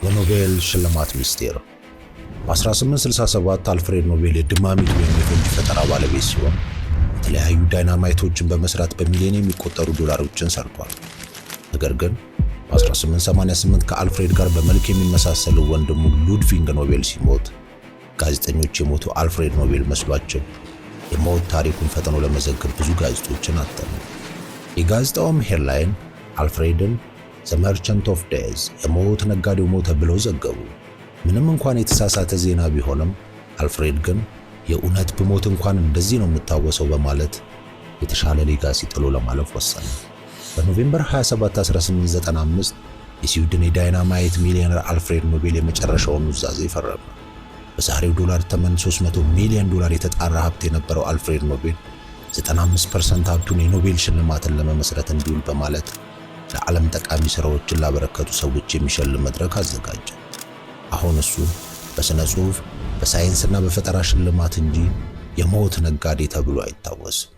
የኖቤል ሽልማት ሚስጥር። በ1867 አልፍሬድ ኖቤል የድማሚት ወይም የፈንጂ ፈጠራ ባለቤት ሲሆን የተለያዩ ዳይናማይቶችን በመስራት በሚሊዮን የሚቆጠሩ ዶላሮችን ሰርቷል። ነገር ግን በ1888 ከአልፍሬድ ጋር በመልክ የሚመሳሰለው ወንድሙ ሉድቪግ ኖቤል ሲሞት ጋዜጠኞች የሞቱ አልፍሬድ ኖቤል መስሏቸው የሞት ታሪኩን ፈጥኖ ለመዘገብ ብዙ ጋዜጦችን አተሙ። የጋዜጣውም ሄድላይን አልፍሬድን ዘ መርቸንት ኦፍ ዴዝ የሞት ነጋዴው ሞተ ብለው ዘገቡ። ምንም እንኳን የተሳሳተ ዜና ቢሆንም አልፍሬድ ግን የእውነት ብሞት እንኳን እንደዚህ ነው የምታወሰው በማለት የተሻለ ሌጋሲ ጥሎ ለማለፍ ወሰነ። በኖቬምበር 27 1895 የስዊድን የዳይናማይት ሚሊዮነር አልፍሬድ ኖቤል የመጨረሻውን ኑዛዜ ፈረመ። በዛሬው ዶላር ተመን $300 ሚሊዮን የተጣራ ሀብት የነበረው አልፍሬድ ኖቤል 95% ሀብቱን የኖቤል ሽልማትን ለመመስረት እንዲውል በማለት ለዓለም ጠቃሚ ሥራዎችን ላበረከቱ ሰዎች የሚሸልም መድረክ አዘጋጀ። አሁን እሱ በሥነ ጽሑፍ፣ በሳይንስና በፈጠራ ሽልማት እንጂ የሞት ነጋዴ ተብሎ አይታወስም።